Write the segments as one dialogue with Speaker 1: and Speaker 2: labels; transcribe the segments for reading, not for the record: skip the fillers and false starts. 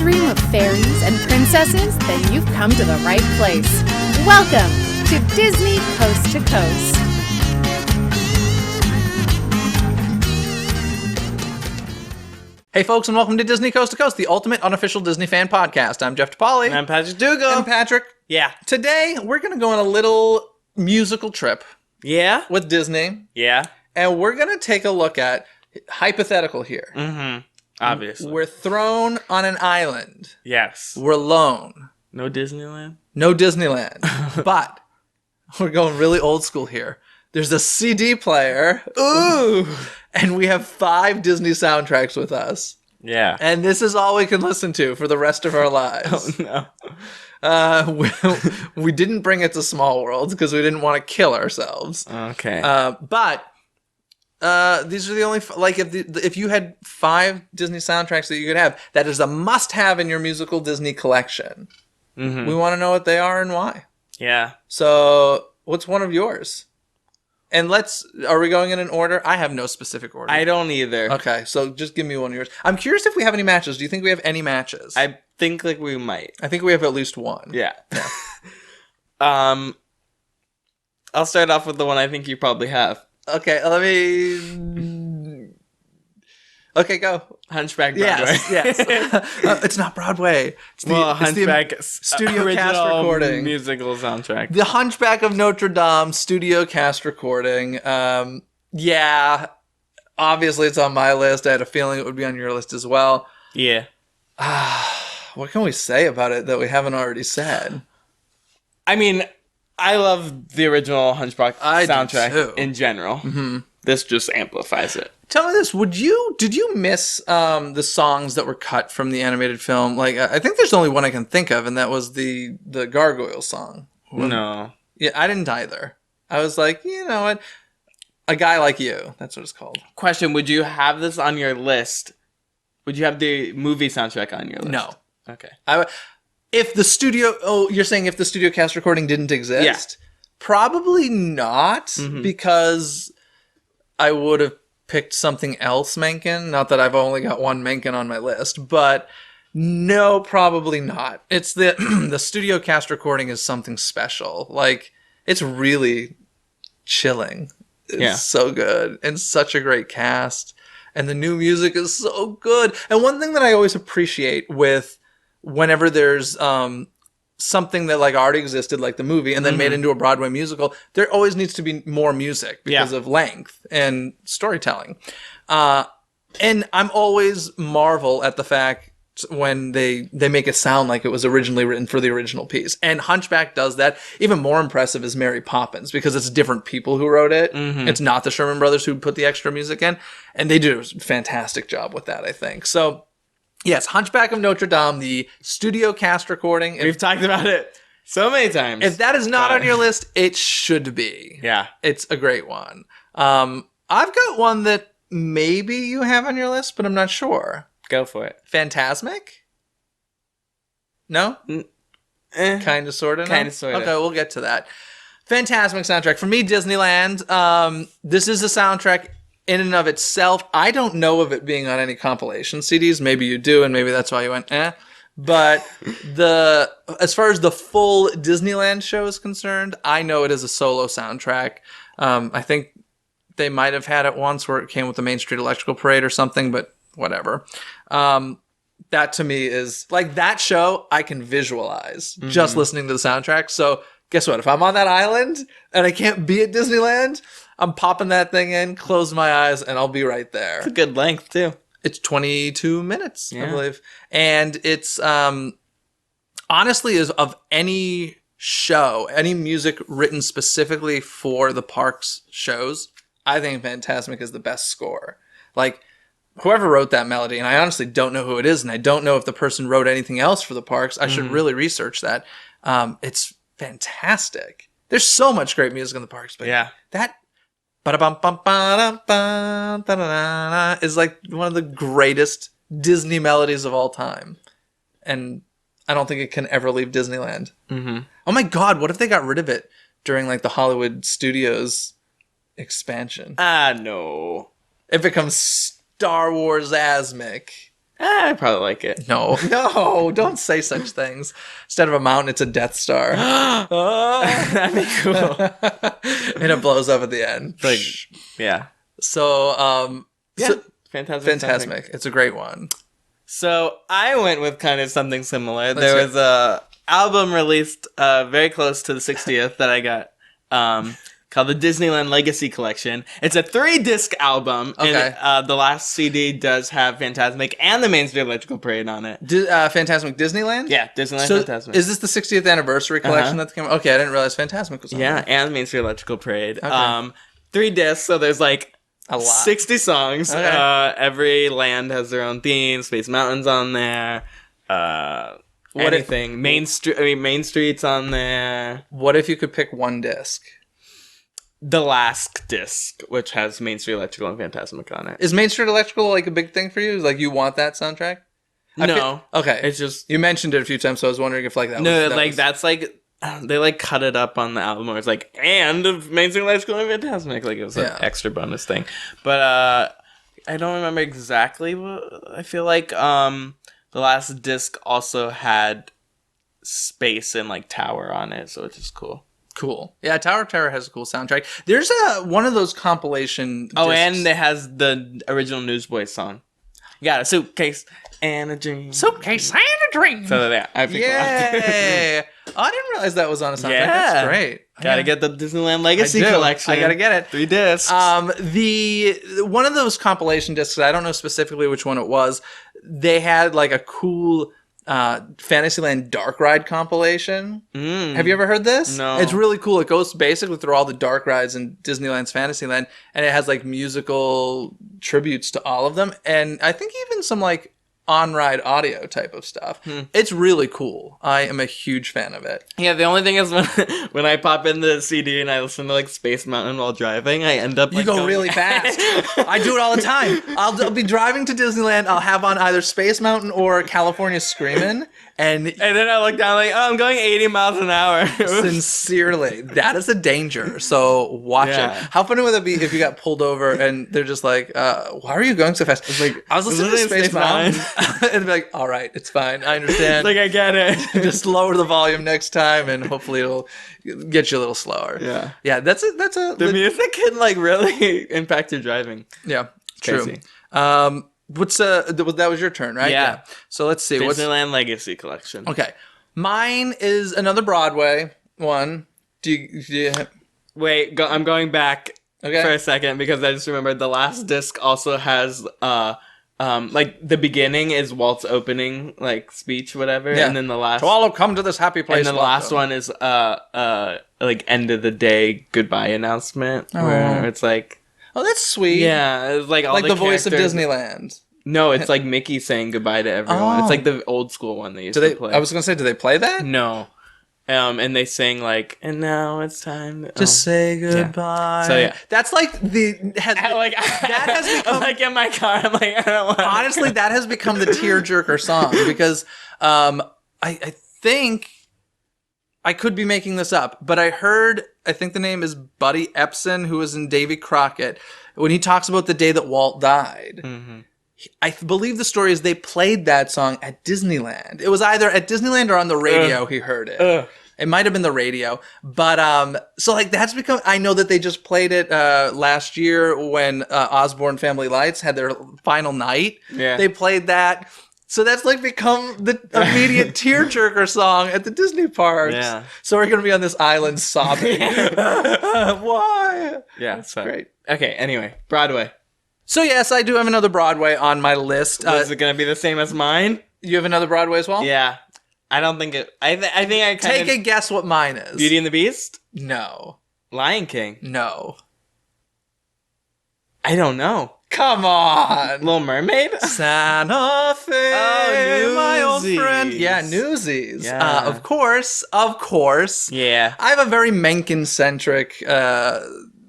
Speaker 1: dream of fairies and princesses? Then you've come to the right place. Welcome to Disney Coast to Coast.
Speaker 2: Hey folks, and welcome to Disney Coast to Coast, the ultimate unofficial Disney fan podcast. I'm Jeff DePaoli.
Speaker 3: And I'm Patrick Dugo.
Speaker 2: And Patrick.
Speaker 3: Yeah.
Speaker 2: Today, we're going to go on a little musical trip.
Speaker 3: Yeah?
Speaker 2: With Disney.
Speaker 3: Yeah.
Speaker 2: And we're going to take a look at, hypothetical here.
Speaker 3: Mm-hmm. Obviously.
Speaker 2: We're thrown on an island.
Speaker 3: Yes.
Speaker 2: We're alone.
Speaker 3: No Disneyland?
Speaker 2: No Disneyland. But, we're going really old school here. There's a CD player. Ooh! And we have 5 Disney soundtracks with us.
Speaker 3: Yeah.
Speaker 2: And this is all we can listen to for the rest of our lives.
Speaker 3: Oh, no.
Speaker 2: We didn't bring it to Small World because we didn't want to kill ourselves.
Speaker 3: Okay.
Speaker 2: But these are the only... Like, if you had 5 Disney soundtracks that you could have, that is a must-have in your musical Disney collection.
Speaker 3: Mm-hmm.
Speaker 2: We want to know what they are and why.
Speaker 3: Yeah.
Speaker 2: So, what's one of yours? And are we going in an order? I have no specific order.
Speaker 3: I don't either.
Speaker 2: Okay, so just give me one of yours. I'm curious if we have any matches. Do you think we have any matches?
Speaker 3: I think we might.
Speaker 2: I think we have at least one.
Speaker 3: Yeah. I'll start off with the one I think you probably have.
Speaker 2: Okay, let me... Okay, go.
Speaker 3: Hunchback Broadway.
Speaker 2: Yes. It's not Broadway. It's
Speaker 3: Hunchback
Speaker 2: studio cast recording.
Speaker 3: Musical soundtrack.
Speaker 2: The Hunchback of Notre Dame studio cast recording. Yeah, obviously it's on my list. I had a feeling it would be on your list as well.
Speaker 3: Yeah.
Speaker 2: What can we say about it that we haven't already said?
Speaker 3: I mean, I love the original Hunchback soundtrack in general.
Speaker 2: Mm-hmm.
Speaker 3: This just amplifies it.
Speaker 2: Tell me this: did you miss the songs that were cut from the animated film? Like, I think there's only one I can think of, and that was the Gargoyle song.
Speaker 3: No.
Speaker 2: Yeah, I didn't either. I was like, you know what? A Guy Like You. That's what it's called.
Speaker 3: Question: would you have this on your list? Would you have the movie soundtrack on your list?
Speaker 2: No.
Speaker 3: Okay.
Speaker 2: If the studio... Oh, you're saying if the studio cast recording didn't exist? Yeah. Probably not, because I would have picked something else Menken. Not that I've only got one Menken on my list, but no, probably not. It's the studio cast recording is something special. Like, it's really chilling. It's so good. And such a great cast. And the new music is so good. And one thing that I always appreciate with whenever there's something that like already existed, like the movie, and then made into a Broadway musical, there always needs to be more music because of length and storytelling. And I'm always marvel at the fact when they make it sound like it was originally written for the original piece. And Hunchback does that. Even more impressive is Mary Poppins, because it's different people who wrote it. It's not the Sherman Brothers who put the extra music in. And they do a fantastic job with that, I think. So, yes, Hunchback of Notre Dame, the studio cast recording.
Speaker 3: We've talked about it so many times.
Speaker 2: If that is not on your list, it should be.
Speaker 3: Yeah.
Speaker 2: It's a great one. I've got one that maybe you have on your list, but I'm not sure.
Speaker 3: Go for it.
Speaker 2: Phantasmic? No? Kind of, sort of?
Speaker 3: Kind of, sort of.
Speaker 2: Okay, we'll get to that. Phantasmic soundtrack. For me, Disneyland. This is a soundtrack in and of itself. I don't know of it being on any compilation CDs. Maybe you do, and maybe that's why you went, eh. But as far as the full Disneyland show is concerned, I know it as a solo soundtrack. I think they might have had it once where it came with the Main Street Electrical Parade or something, but whatever. That to me is like that show I can visualize just listening to the soundtrack. So guess what? If I'm on that island and I can't be at Disneyland, I'm popping that thing in, close my eyes, and I'll be right there.
Speaker 3: It's a good length too.
Speaker 2: It's 22 minutes, I believe. And it's honestly is of any show, any music written specifically for the parks shows, I think Phantasmic is the best score. Like, whoever wrote that melody, and I honestly don't know who it is, and I don't know if the person wrote anything else for the parks. I should really research that. It's fantastic. There's so much great music in the parks, but that is like one of the greatest Disney melodies of all time. And I don't think it can ever leave Disneyland. Oh my God, what if they got rid of it during like the Hollywood Studios expansion?
Speaker 3: No.
Speaker 2: It becomes Star Wars-asmic.
Speaker 3: I probably like it.
Speaker 2: No, don't say such things. Instead of a mountain, it's a Death Star.
Speaker 3: Oh, that'd be cool.
Speaker 2: And it blows up at the end.
Speaker 3: Like, yeah.
Speaker 2: So,
Speaker 3: Fantastic.
Speaker 2: It's a great one.
Speaker 3: So I went with kind of something similar. There was a album released very close to the 60th that I got called the Disneyland Legacy Collection. It's a 3-disc album, and the last CD does have Fantasmic and the Main Street Electrical Parade on it.
Speaker 2: Fantasmic Disneyland?
Speaker 3: Yeah, Disneyland Fantasmic.
Speaker 2: Is this the 60th anniversary collection that came out? Okay, I didn't realize Fantasmic was on
Speaker 3: there. And Main Street Electrical Parade. Okay. 3 discs, so there's like a lot. 60 songs. Okay. Every land has their own theme. Space Mountain's on there. Main Street's on there.
Speaker 2: What if you could pick one disc?
Speaker 3: The last disc, which has Main Street Electrical and Fantasmic on it.
Speaker 2: Is Main Street Electrical like a big thing for you? Like you want that soundtrack?
Speaker 3: No.
Speaker 2: Okay.
Speaker 3: It's just
Speaker 2: you mentioned it a few times, so I was wondering if like that.
Speaker 3: That's like they like cut it up on the album where it's like and Main Street Electrical and Fantasmic, like it was an extra bonus thing. But I don't remember exactly what I feel like. The last disc also had Space and like Tower on it, so it's just cool.
Speaker 2: Cool. Yeah, Tower of Terror has a cool soundtrack. There's one of those compilation discs.
Speaker 3: Oh, and it has the original Newsboys song. You got a suitcase and a dream.
Speaker 2: Suitcase and a dream.
Speaker 3: So yeah, I picked
Speaker 2: Yay! Oh, I didn't realize that was on a soundtrack.
Speaker 3: Yeah.
Speaker 2: That's great.
Speaker 3: Gotta get the Disneyland Legacy Collection.
Speaker 2: I gotta get it.
Speaker 3: 3 discs.
Speaker 2: One of those compilation discs, I don't know specifically which one it was, they had like a cool Fantasyland Dark Ride compilation. Have you ever heard this?
Speaker 3: No.
Speaker 2: It's really cool. It goes basically through all the dark rides in Disneyland's Fantasyland, and it has like musical tributes to all of them, and I think even some like on-ride audio type of stuff. It's really cool. I am a huge fan of it.
Speaker 3: Yeah, the only thing is when I pop in the CD and I listen to like Space Mountain while driving, I end up
Speaker 2: like, you go really fast. I do it all the time. I'll be driving to Disneyland. I'll have on either Space Mountain or California Screamin'. And
Speaker 3: then I look down like, oh, I'm going 80 miles an hour.
Speaker 2: Sincerely, that is a danger. So watch it. How funny would it be if you got pulled over and they're just like, why are you going so fast? It's like, I was listening to Space Mountain. And be like, all right, it's fine. I understand.
Speaker 3: Like, I get it.
Speaker 2: Just lower the volume next time and hopefully it'll get you a little slower.
Speaker 3: Yeah.
Speaker 2: Yeah, that's a
Speaker 3: the music can like really impact your driving.
Speaker 2: Yeah,
Speaker 3: crazy.
Speaker 2: True. That was your turn, right?
Speaker 3: Yeah.
Speaker 2: So let's see.
Speaker 3: Disneyland Legacy Collection.
Speaker 2: Okay. Mine is another Broadway one. Do you
Speaker 3: Wait, I'm going back for a second because I just remembered the last disc also has like the beginning is Walt's opening like speech, whatever, and then the last
Speaker 2: to all have come to this happy place.
Speaker 3: And then the last one is like end of the day goodbye announcement where it's like,
Speaker 2: oh, that's sweet.
Speaker 3: Yeah, it's like all
Speaker 2: the voice of Disneyland.
Speaker 3: No, it's like Mickey saying goodbye to everyone. It's like the old school one they used to play.
Speaker 2: I was gonna say, do they play that?
Speaker 3: No. And they sing like, and now it's time to
Speaker 2: say goodbye.
Speaker 3: Yeah. So yeah,
Speaker 2: that's like that has become
Speaker 3: like in my car. I'm like, I don't want.
Speaker 2: Honestly, that has become the tearjerker song because I think I could be making this up, but I think the name is Buddy Epson, who was in Davy Crockett, when he talks about the day that Walt died. Mm-hmm. I believe the story is they played that song at Disneyland. It was either at Disneyland or on the radio he heard it. It might have been the radio. But, so like that's become, I know that they just played it last year when Osborne Family Lights had their final night. Yeah. They played that. So that's like become the immediate tearjerker song at the Disney parks. Yeah. So we're going to be on this island sobbing. Why?
Speaker 3: Yeah, that's great. Okay, anyway, Broadway.
Speaker 2: So yes, I do have another Broadway on my list.
Speaker 3: Is it going to be the same as mine?
Speaker 2: You have another Broadway as well?
Speaker 3: Yeah. I don't think it... I think I kind of...
Speaker 2: Take a guess what mine is.
Speaker 3: Beauty and the Beast?
Speaker 2: No.
Speaker 3: Lion King?
Speaker 2: No.
Speaker 3: I don't know.
Speaker 2: Come on.
Speaker 3: Little Mermaid?
Speaker 2: Santa Fe.
Speaker 3: Oh,
Speaker 2: my old friend. Yeah, Newsies.
Speaker 3: Yeah.
Speaker 2: Of course.
Speaker 3: Yeah.
Speaker 2: I have a very Menken-centric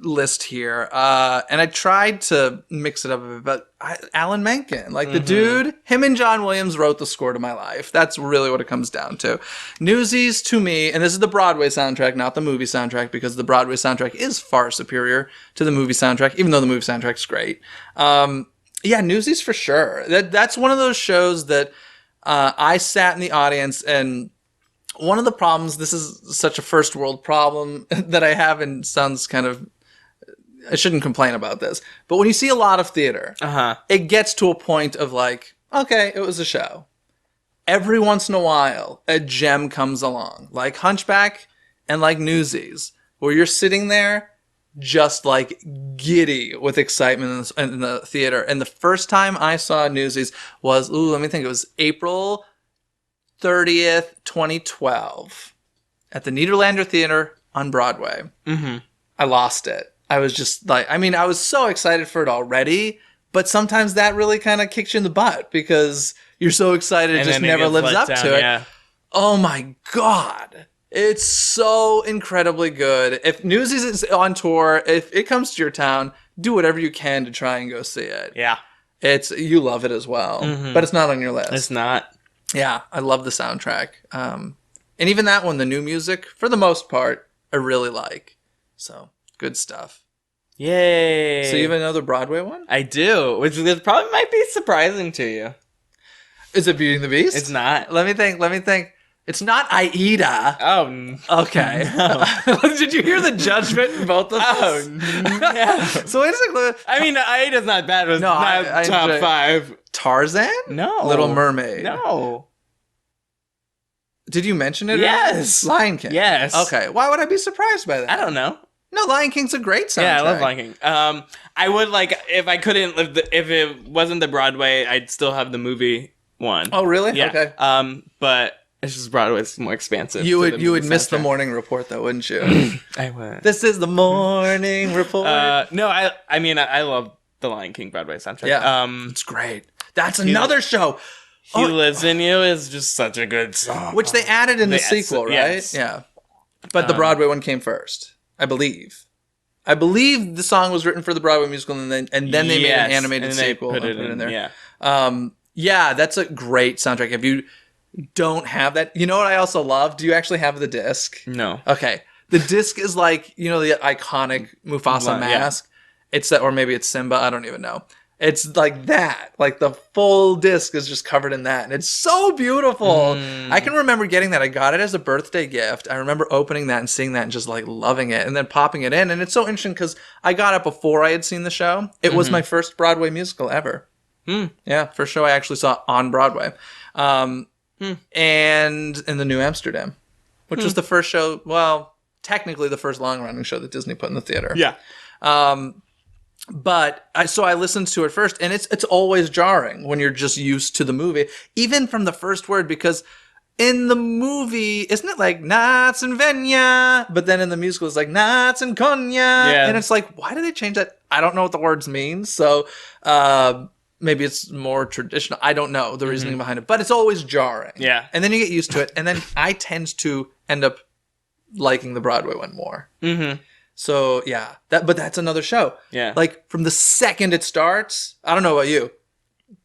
Speaker 2: list here, and I tried to mix it up a bit, but Alan Menken, like the dude, him and John Williams wrote the score to my life. That's really what it comes down to. Newsies to me, and this is the Broadway soundtrack, not the movie soundtrack, because the Broadway soundtrack is far superior to the movie soundtrack, even though the movie soundtrack's great. Yeah, Newsies for sure. That's one of those shows that I sat in the audience, and one of the problems, this is such a first world problem that I have, and sounds kind of, I shouldn't complain about this, but when you see a lot of theater, it gets to a point of like, okay, it was a show. Every once in a while, a gem comes along, like Hunchback and like Newsies, where you're sitting there just like giddy with excitement in the theater. And the first time I saw Newsies was, let me think, it was April 30th, 2012 at the Nederlander Theater on Broadway. Mm-hmm. I lost it. I was just like, I mean, I was so excited for it already, but sometimes that really kind of kicks you in the butt because you're so excited, it just never lives up to it. Yeah. Oh my God. It's so incredibly good. If Newsies is on tour, if it comes to your town, do whatever you can to try and go see it.
Speaker 3: Yeah.
Speaker 2: You love it as well, but it's not on your list.
Speaker 3: It's not.
Speaker 2: Yeah, I love the soundtrack. And even that one, the new music, for the most part, I really like. So, good stuff.
Speaker 3: Yay.
Speaker 2: So you have another Broadway one?
Speaker 3: I do, which probably might be surprising to you.
Speaker 2: Is it Beauty and the Beast?
Speaker 3: It's not.
Speaker 2: Let me think. It's not Aida.
Speaker 3: Oh,
Speaker 2: okay. No. Did you hear the judgment in both of us?
Speaker 3: Oh, no.
Speaker 2: So basically,
Speaker 3: I mean, Aida's not bad. It's not top 5.
Speaker 2: Tarzan?
Speaker 3: No.
Speaker 2: Little Mermaid?
Speaker 3: No.
Speaker 2: Did you mention it?
Speaker 3: Yes.
Speaker 2: Lion King?
Speaker 3: Yes.
Speaker 2: Okay. Why would I be surprised by that?
Speaker 3: I don't know.
Speaker 2: No, Lion King's a great soundtrack.
Speaker 3: Yeah, I love Lion King. I would like, if I couldn't live, if it wasn't the Broadway, I'd still have the movie one.
Speaker 2: Oh, really?
Speaker 3: Yeah.
Speaker 2: Okay.
Speaker 3: But it's just Broadway's more expansive.
Speaker 2: You would miss the morning report, though, wouldn't you?
Speaker 3: I would.
Speaker 2: This is the morning report.
Speaker 3: No, I mean, I love the Lion King Broadway soundtrack.
Speaker 2: Yeah, it's great. That's another show.
Speaker 3: He Lives in You is just such a good song.
Speaker 2: Which they added in the sequel, right?
Speaker 3: Yes.
Speaker 2: Yeah. But the Broadway one came first, I believe. I believe the song was written for the Broadway musical, and then they made an animated sequel and put it in there.
Speaker 3: Yeah.
Speaker 2: Yeah, that's a great soundtrack. If you don't have that, you know what I also love? Do you actually have the disc?
Speaker 3: No.
Speaker 2: Okay. The disc is like, the iconic Mufasa mask. Yeah. It's that, or maybe it's Simba. I don't even know. It's like that. Like the full disc is just covered in that. And it's so beautiful. I can remember getting that. I got it as a birthday gift. I remember opening that and seeing that and just like loving it and then popping it in. And it's so interesting because I got it before I had seen the show. It was my first Broadway musical ever. Yeah, first show I actually saw on Broadway. And in the New Amsterdam, which was the first show, well, technically the first long-running show that Disney put in the theater.
Speaker 3: Yeah.
Speaker 2: But I listened to it first, and it's always jarring when you're just used to the movie, even from the first word, because in the movie, isn't it like Nats and Venya? But then in the musical, it's like Nats and Konya. Yeah. And it's like, why did they change that? I don't know what the words mean. So maybe it's more traditional. I don't know the reasoning behind it, but it's always jarring.
Speaker 3: Yeah.
Speaker 2: And then you get used to it, and then I tend to end up liking the Broadway one more. Mm-hmm. So yeah, but that's another show.
Speaker 3: Yeah.
Speaker 2: Like from the second it starts, I don't know about you.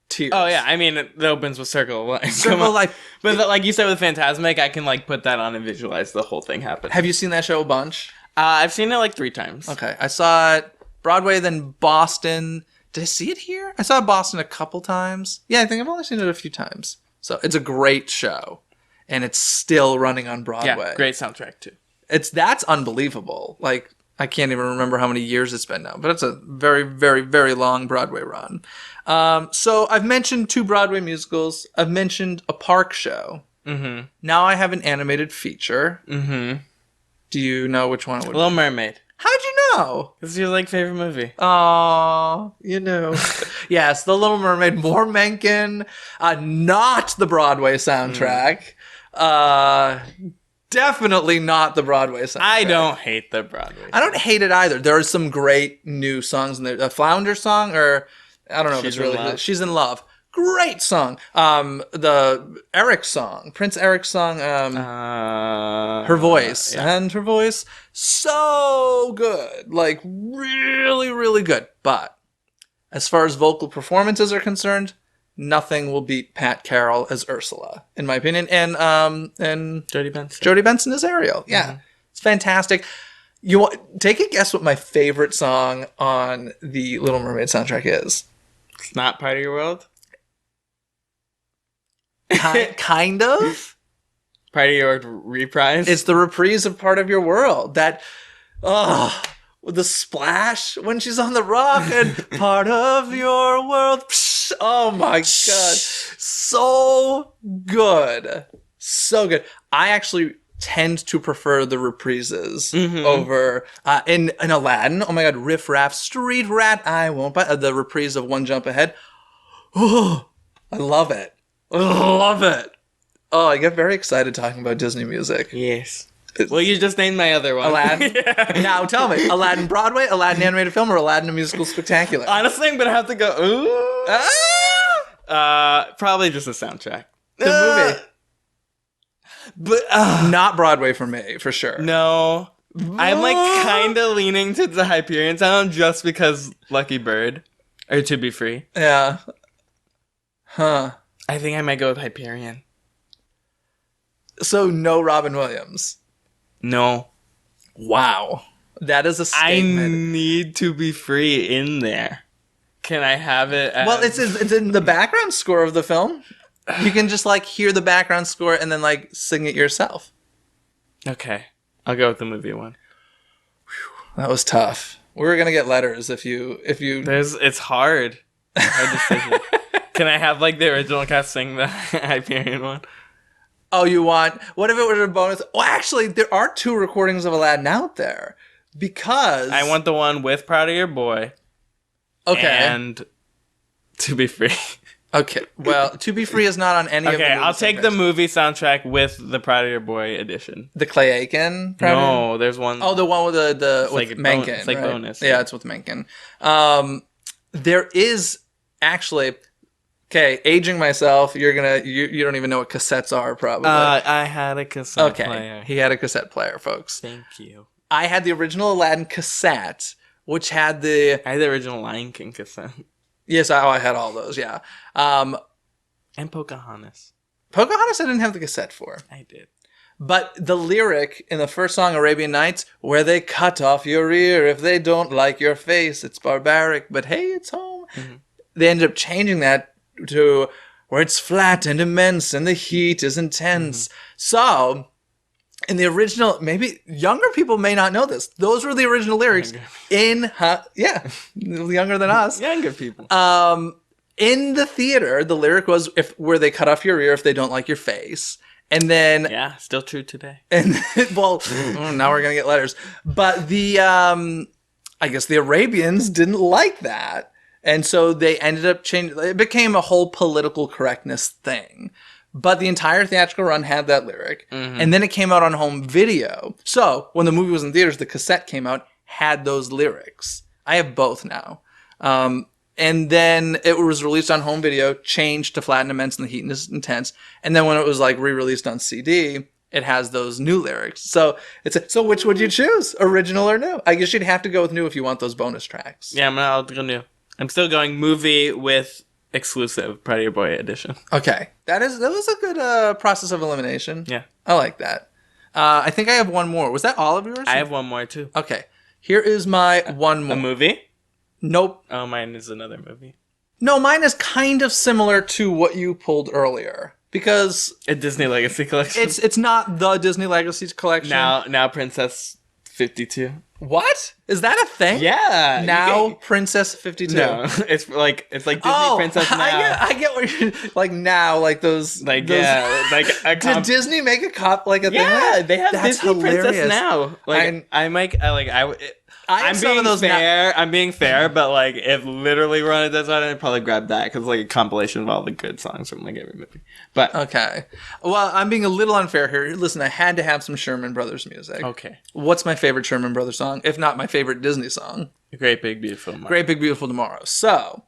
Speaker 2: Tears.
Speaker 3: Oh yeah, I mean it opens with Circle of Life.
Speaker 2: Circle of Life.
Speaker 3: But like you said with Fantasmic, I can like put that on and visualize the whole thing happen.
Speaker 2: Have you seen that show a bunch?
Speaker 3: I've seen it like 3 times.
Speaker 2: Okay, I saw it Broadway, then Boston. Did I see it here? I saw it Boston a couple times. Yeah, I think I've only seen it a few times. So it's a great show, and it's still running on Broadway.
Speaker 3: Yeah, great soundtrack too.
Speaker 2: That's unbelievable. Like, I can't even remember how many years it's been now, but it's a very, very, very long Broadway run. So I've mentioned 2 Broadway musicals. I've mentioned a park show. Mm-hmm. Now I have an animated feature. Mm-hmm. Do you know which one it would be?
Speaker 3: Little Mermaid.
Speaker 2: How'd you know?
Speaker 3: It's your like favorite movie.
Speaker 2: Oh, you know. Yes, The Little Mermaid, more Menken. Not the Broadway soundtrack. Definitely not the Broadway soundtrack.
Speaker 3: I don't hate the Broadway soundtrack.
Speaker 2: I don't hate it either. There are some great new songs in there. A Flounder song, or I don't know if it's really good. She's in Love. Great song. The Eric song, Prince Eric song, Her Voice. Yeah. And Her Voice. So good. Like, really, really good. But as far as vocal performances are concerned, nothing will beat Pat Carroll as Ursula, in my opinion. And
Speaker 3: Jodie Benson.
Speaker 2: Jodie Benson as Ariel. Yeah. It's fantastic. Take a guess what my favorite song on the Little Mermaid soundtrack is.
Speaker 3: It's not part of your world?
Speaker 2: Kind of.
Speaker 3: Part of your reprise?
Speaker 2: It's the reprise of Part of Your World. That, with the splash when she's on the rock and part of your world. Psh, oh my God. So good. So good. I actually tend to prefer the reprises over in Aladdin. Oh my God. Riff Raff, Street Rat, I won't buy the reprise of One Jump Ahead. Oh, I love it. Love it. Oh, I get very excited talking about Disney music.
Speaker 3: Yes. Well, you just named my other one.
Speaker 2: Aladdin? Yeah. Now, tell me, Aladdin Broadway, Aladdin animated film, or Aladdin a musical spectacular?
Speaker 3: Honestly, I'm going to have to go, ooh. Probably just a soundtrack.
Speaker 2: The movie. But not Broadway for me, for sure.
Speaker 3: No. I'm like kind of leaning to the Hyperion sound just because Lucky Bird. Or To Be Free.
Speaker 2: Yeah. Huh.
Speaker 3: I think I might go with Hyperion.
Speaker 2: So no Robin Williams.
Speaker 3: No.
Speaker 2: Wow. That is a statement.
Speaker 3: I need To Be Free in there. Can I have it as...
Speaker 2: Well, it's in the background score of the film. You can just like hear the background score and then like sing it yourself.
Speaker 3: Okay. I'll go with the movie one.
Speaker 2: That was tough. We were gonna get letters if you
Speaker 3: It's hard. Hard decision. Can I have like the original cast sing the Hyperion one?
Speaker 2: Oh, you want... What if it was a bonus? Oh, actually, there are 2 recordings of Aladdin out there. Because...
Speaker 3: I want the one with Proud of Your Boy.
Speaker 2: Okay.
Speaker 3: And To Be Free.
Speaker 2: Okay. Well, To Be Free is not on any of the...
Speaker 3: Okay, I'll take the movie soundtrack with the Proud of Your Boy edition.
Speaker 2: The Clay Aiken?
Speaker 3: No, there's one...
Speaker 2: Oh, the one with with
Speaker 3: like
Speaker 2: Menken.
Speaker 3: It's like
Speaker 2: right?
Speaker 3: bonus.
Speaker 2: Yeah, it's with Menken. There is actually... Okay, aging myself, you don't even know what cassettes are, probably.
Speaker 3: I had a cassette player.
Speaker 2: He had a cassette player, folks.
Speaker 3: Thank you.
Speaker 2: I had the original Aladdin cassette, which had
Speaker 3: I had the original Lion King cassette.
Speaker 2: Yes, I had all those, yeah.
Speaker 3: And Pocahontas.
Speaker 2: Pocahontas I didn't have the cassette for.
Speaker 3: I did.
Speaker 2: But the lyric in the first song, Arabian Nights, where they cut off your ear if they don't like your face, it's barbaric, but hey, it's home. Mm-hmm. They ended up changing that to where it's flat and immense and the heat is intense. Mm-hmm. So, in the original, maybe younger people may not know this. Those were the original lyrics younger than us.
Speaker 3: Younger people.
Speaker 2: In the theater, the lyric was where they cut off your ear if they don't like your face. And then...
Speaker 3: Yeah, still true today.
Speaker 2: And well, now we're going to get letters. But I guess the Arabians didn't like that. And so they ended up changing... It became a whole political correctness thing. But the entire theatrical run had that lyric. Mm-hmm. And then it came out on home video. So when the movie was in theaters, the cassette came out, had those lyrics. I have both now. And then it was released on home video, changed to flat and immense and the heat is intense. And then when it was like re-released on CD, it has those new lyrics. So so which would you choose? Original or new? I guess you'd have to go with new if you want those bonus tracks.
Speaker 3: Yeah, I'll go new. I'm still going movie with exclusive Proud of Your Boy edition.
Speaker 2: Okay. That was a good process of elimination.
Speaker 3: Yeah.
Speaker 2: I like that. I think I have one more. Was that all of yours?
Speaker 3: I have one more too.
Speaker 2: Okay. Here is my one more.
Speaker 3: A movie?
Speaker 2: Nope.
Speaker 3: Oh, mine is another movie.
Speaker 2: No, mine is kind of similar to what you pulled earlier. Because...
Speaker 3: A Disney Legacy collection?
Speaker 2: It's not the Disney Legacy collection.
Speaker 3: Now Princess 52.
Speaker 2: What? Is that a thing?
Speaker 3: Yeah.
Speaker 2: Now Princess 52.
Speaker 3: No, it's like Disney Princess Now.
Speaker 2: I get what you're like now, like those.
Speaker 3: Like
Speaker 2: those,
Speaker 3: yeah, like
Speaker 2: did Disney make a thing?
Speaker 3: Yeah, they have
Speaker 2: That's
Speaker 3: Disney
Speaker 2: hilarious.
Speaker 3: Princess Now. Like I'm being fair, but like if literally Rona does that, I'd probably grab that because like a compilation of all the good songs from like every movie. But
Speaker 2: okay, well, I'm being a little unfair here. Listen, I had to have some Sherman Brothers music.
Speaker 3: Okay,
Speaker 2: what's my favorite Sherman Brothers song? If not my favorite Disney song,
Speaker 3: Great Big Beautiful Tomorrow.
Speaker 2: Great Big Beautiful Tomorrow. So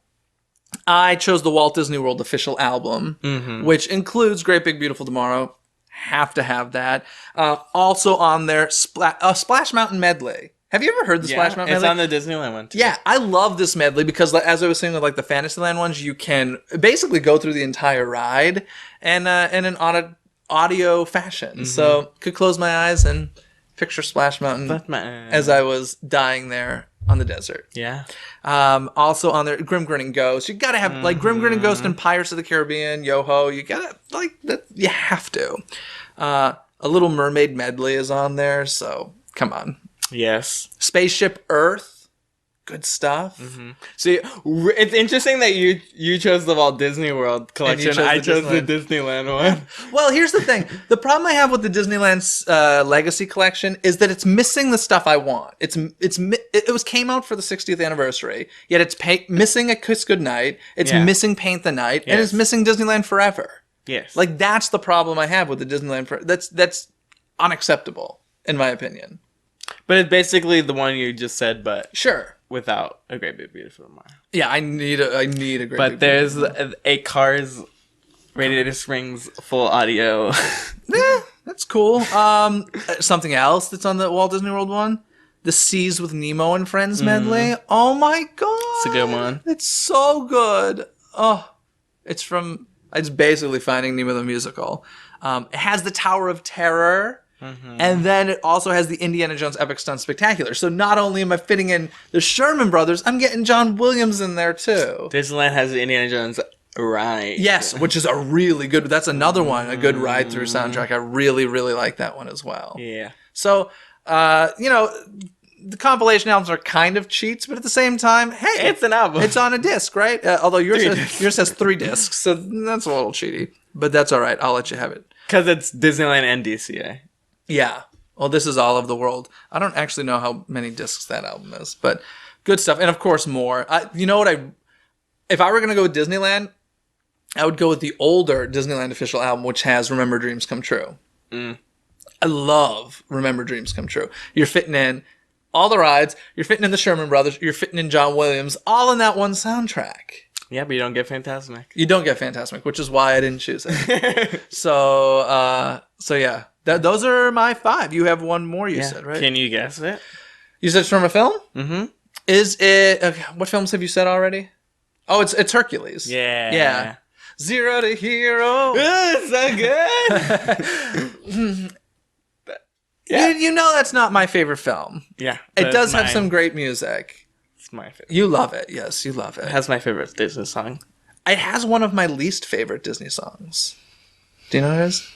Speaker 2: I chose the Walt Disney World official album, which includes Great Big Beautiful Tomorrow. Have to have that. Also on there, Splash Mountain medley. Have you ever heard the Splash Mountain medley?
Speaker 3: It's on the Disneyland one too.
Speaker 2: Yeah, I love this medley because as I was saying with like the Fantasyland ones, you can basically go through the entire ride and in an audio fashion. So could close my eyes and picture Splash Mountain as I was dying there on the desert.
Speaker 3: Yeah.
Speaker 2: Also on there, Grim Grinning Ghost. You gotta have like Grim Grinning Ghost and Pirates of the Caribbean, Yo-Ho. You gotta like that. You have to. A Little Mermaid medley is on there, so come on.
Speaker 3: Yes.
Speaker 2: Spaceship Earth. Good stuff.
Speaker 3: See, it's interesting that you chose the Walt Disney World collection. I chose the Disneyland one.
Speaker 2: Well, here's the thing. The problem I have with the Disneyland's Legacy collection is that it's missing the stuff I want. It came out for the 60th anniversary, yet it's missing A Kiss Goodnight. It's missing Paint the Night, and it's missing Disneyland Forever.
Speaker 3: Yes.
Speaker 2: Like that's the problem I have with the Disneyland Forever. That's unacceptable in my opinion.
Speaker 3: But it's basically the one you just said, but
Speaker 2: sure.
Speaker 3: Without A Great Big Beautiful Tomorrow.
Speaker 2: Yeah, I need a great.
Speaker 3: But there's a Cars Radiator Springs full audio.
Speaker 2: That's cool. Something else that's on the Walt Disney World one, the Seas with Nemo and Friends medley. Oh my god,
Speaker 3: it's a good one.
Speaker 2: It's so good. Oh, it's basically Finding Nemo the musical. It has the Tower of Terror. And then it also has the Indiana Jones Epic Stunt Spectacular. So not only am I fitting in the Sherman Brothers, I'm getting John Williams in there too.
Speaker 3: Disneyland has the Indiana Jones ride.
Speaker 2: Yes, which is a really good. That's another one, a good ride through soundtrack. I really, really like that one as well.
Speaker 3: Yeah.
Speaker 2: So, the compilation albums are kind of cheats, but at the same time, hey,
Speaker 3: it's an album.
Speaker 2: It's on a disc, right? Although yours says 3 discs, so that's a little cheaty. But that's all right. I'll let you have it.
Speaker 3: Because it's Disneyland and DCA.
Speaker 2: Yeah. Well, this is all of the world. I don't actually know how many discs that album is, but good stuff. And of course, more. You know what? If I were going to go with Disneyland, I would go with the older Disneyland official album, which has Remember Dreams Come True. I love Remember Dreams Come True. You're fitting in all the rides. You're fitting in the Sherman Brothers. You're fitting in John Williams, all in that one soundtrack.
Speaker 3: Yeah, but you don't get Fantasmic.
Speaker 2: You don't get Fantasmic, which is why I didn't choose it. So yeah. Those are my 5. You have one more, you said, right?
Speaker 3: Can you guess it?
Speaker 2: You said it's from a film? Mm-hmm. Is it... what films have you said already? Oh, it's Hercules.
Speaker 3: Yeah.
Speaker 2: Yeah. 0 to Hero.
Speaker 3: It's so good.
Speaker 2: Yeah. You know that's not my favorite film.
Speaker 3: Yeah.
Speaker 2: It does have some great music.
Speaker 3: It's my favorite.
Speaker 2: You love it. Yes, you love it.
Speaker 3: It has my favorite Disney song.
Speaker 2: It has one of my least favorite Disney songs. Do you know what it is?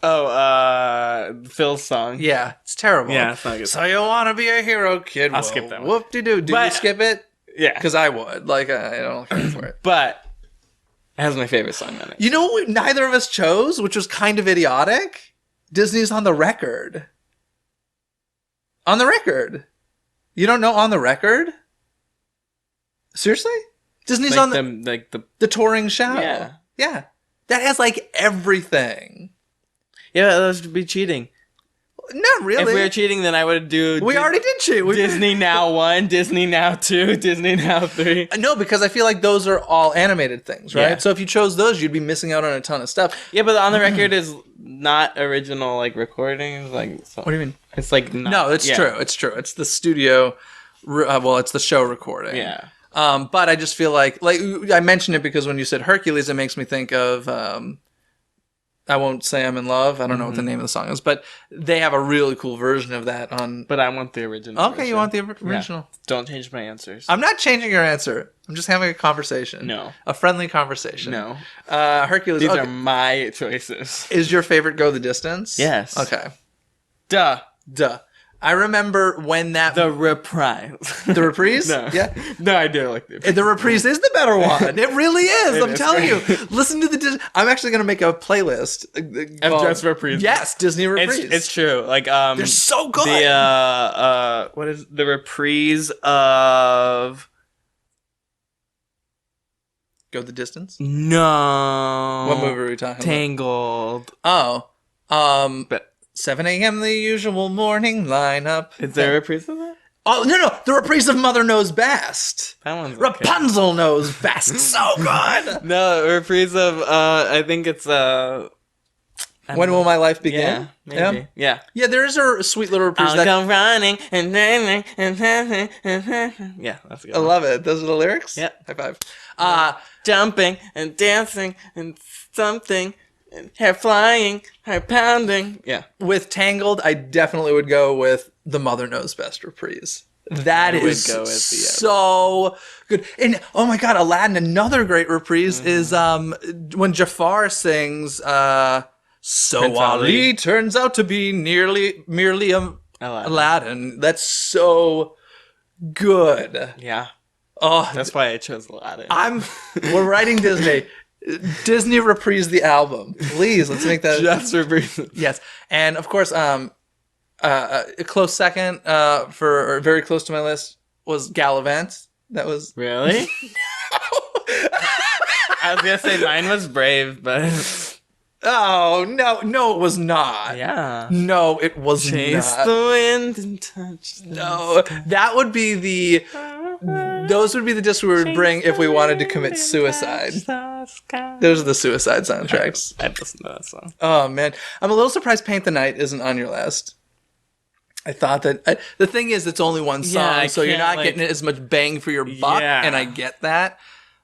Speaker 3: Oh, Phil's song.
Speaker 2: Yeah, it's terrible.
Speaker 3: Yeah, it's not good.
Speaker 2: So you want to be a hero, kid?
Speaker 3: I'll skip that one.
Speaker 2: Whoop-de-doo. Do you skip it?
Speaker 3: Yeah.
Speaker 2: Because I would. Like, I don't care for it.
Speaker 3: But it has my favorite song on it.
Speaker 2: You know what neither of us chose, which was kind of idiotic? Disney's On the Record. On the Record. You don't know On the Record? Seriously? Disney's
Speaker 3: like
Speaker 2: on
Speaker 3: the
Speaker 2: touring show.
Speaker 3: Yeah.
Speaker 2: Yeah. That has like everything.
Speaker 3: Yeah, that would be cheating.
Speaker 2: Not really.
Speaker 3: If we were cheating, then I would do...
Speaker 2: We already did cheat.
Speaker 3: Disney Now 1, Disney Now 2, Disney Now 3.
Speaker 2: No, because I feel like those are all animated things, right? Yeah. So if you chose those, you'd be missing out on a ton of stuff.
Speaker 3: Yeah, but On the Record is not original, like, recordings. Like, so
Speaker 2: what do you mean?
Speaker 3: It's like... Not,
Speaker 2: no, it's true. It's true. It's the studio... it's the show recording.
Speaker 3: Yeah.
Speaker 2: But I just feel like I mentioned it because when you said Hercules, it makes me think of... I won't say I'm in love. I don't know what the name of the song is, but they have a really cool version of that on.
Speaker 3: But I want the original.
Speaker 2: Okay,
Speaker 3: version.
Speaker 2: You want the original?
Speaker 3: Yeah. Don't change my answers.
Speaker 2: I'm not changing your answer. I'm just having a conversation.
Speaker 3: No,
Speaker 2: a friendly conversation.
Speaker 3: No,
Speaker 2: Hercules.
Speaker 3: These are my choices.
Speaker 2: Is your favorite Go the Distance?
Speaker 3: Yes.
Speaker 2: Okay.
Speaker 3: Duh.
Speaker 2: I remember when
Speaker 3: the reprise.
Speaker 2: The reprise?
Speaker 3: No.
Speaker 2: Yeah.
Speaker 3: No, I do like the reprise.
Speaker 2: The reprise is the better one. It really is. I'm telling you. Listen to the I'm actually going to make a playlist
Speaker 3: of just reprise.
Speaker 2: Yes, Disney reprise.
Speaker 3: It's true. Like
Speaker 2: they're so good.
Speaker 3: The what is the reprise of
Speaker 2: Go the Distance?
Speaker 3: No.
Speaker 2: What movie are we talking
Speaker 3: about? Tangled.
Speaker 2: But 7 a.m. the usual morning lineup.
Speaker 3: Is there a reprise of that?
Speaker 2: Oh, no. The reprise of Mother Knows Best.
Speaker 3: That one's
Speaker 2: Rapunzel Knows Best. So good.
Speaker 3: No, reprise of, I think it's, When
Speaker 2: Will My Life Begin?
Speaker 3: Yeah, maybe. Yeah.
Speaker 2: Yeah, there is a sweet little reprise.
Speaker 3: I'll come running and yeah, that's good.
Speaker 2: I love it. Those are the lyrics?
Speaker 3: Yeah.
Speaker 2: High five.
Speaker 3: Jumping and dancing and something. Hair flying, hair pounding. Yeah.
Speaker 2: With Tangled, I definitely would go with the Mother Knows Best reprise. That is so good. And oh my god, Aladdin, another great reprise is when Jafar sings So Ali turns out to be merely Aladdin. That's so good.
Speaker 3: Yeah.
Speaker 2: Oh,
Speaker 3: that's why I chose Aladdin.
Speaker 2: We're writing Disney. Disney reprise the album. Please, let's make that
Speaker 3: just reprise it.
Speaker 2: Yes. And of course, a close second or very close to my list was Gallivant. That was
Speaker 3: really. I was gonna say mine was Brave, but
Speaker 2: oh no, it was not.
Speaker 3: Yeah,
Speaker 2: no, it was
Speaker 3: Chase
Speaker 2: not.
Speaker 3: the wind and touch the
Speaker 2: no, sky. That would be the. Those would be the discs we would bring if we wanted to commit suicide. Those are the suicide soundtracks.
Speaker 3: I listen to that song.
Speaker 2: Oh man, I'm a little surprised "Paint the Night" isn't on your list. I thought that the thing is, it's only one song, so you're not getting as much bang for your buck, and I get that.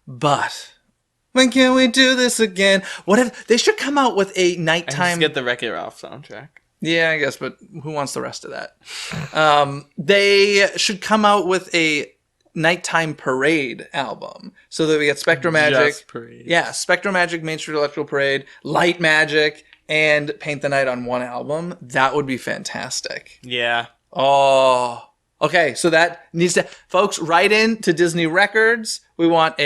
Speaker 2: But when can we do this again? What if they should come out with a nighttime?
Speaker 3: Just get the Wreck-It Ralph soundtrack.
Speaker 2: Yeah, I guess, but who wants the rest of that? They should come out with a nighttime parade album so that we get SpectroMagic, SpectroMagic, Main Street Electrical Parade, Light Magic, and Paint the Night on one album. That would be fantastic.
Speaker 3: Yeah.
Speaker 2: Oh, okay. So that needs to, folks, write in to Disney Records. We want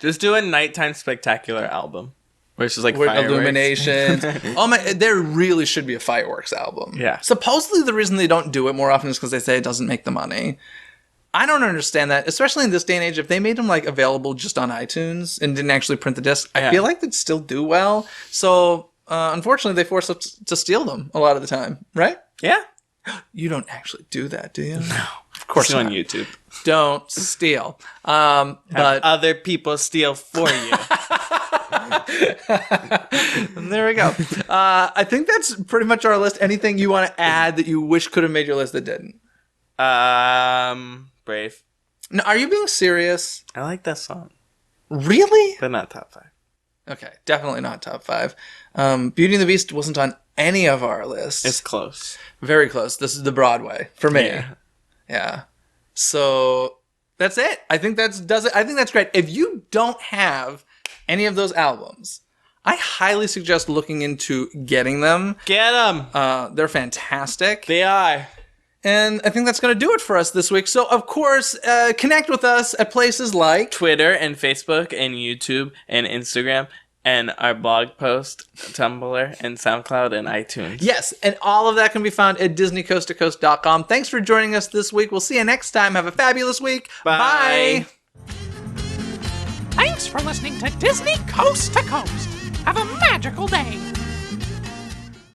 Speaker 3: just do a nighttime spectacular album. Where it's just like fireworks.
Speaker 2: Illuminations. Oh my! There really should be a fireworks album.
Speaker 3: Yeah.
Speaker 2: Supposedly the reason they don't do it more often is because they say it doesn't make the money. I don't understand that, especially in this day and age. If they made them like available just on iTunes and didn't actually print the disc, I feel like they'd still do well. So unfortunately, they force us to steal them a lot of the time, right?
Speaker 3: Yeah.
Speaker 2: You don't actually do that, do you?
Speaker 3: No.
Speaker 2: Of course
Speaker 3: not.
Speaker 2: On
Speaker 3: YouTube.
Speaker 2: Don't steal. But
Speaker 3: other people steal for you.
Speaker 2: There we go. I think that's pretty much our list. Anything you want to add that you wish could have made your list that didn't?
Speaker 3: Brave.
Speaker 2: No, are you being serious?
Speaker 3: I like that song.
Speaker 2: Really?
Speaker 3: But not top 5.
Speaker 2: Okay, definitely not top 5. Beauty and the Beast wasn't on any of our lists.
Speaker 3: It's close.
Speaker 2: Very close. This is the Broadway for me. Yeah. So that's it. I think that does it. I think that's great. If you don't have any of those albums, I highly suggest looking into getting them.
Speaker 3: Get them.
Speaker 2: They're fantastic.
Speaker 3: They are.
Speaker 2: And I think that's going to do it for us this week. So, of course, connect with us at places like
Speaker 3: Twitter and Facebook and YouTube and Instagram and our blog post, Tumblr and SoundCloud and iTunes.
Speaker 2: Yes, and all of that can be found at DisneyCoastToCoast.com. Thanks for joining us this week. We'll see you next time. Have a fabulous week.
Speaker 3: Bye.
Speaker 4: Thanks for listening to Disney Coast to Coast. Have a magical day.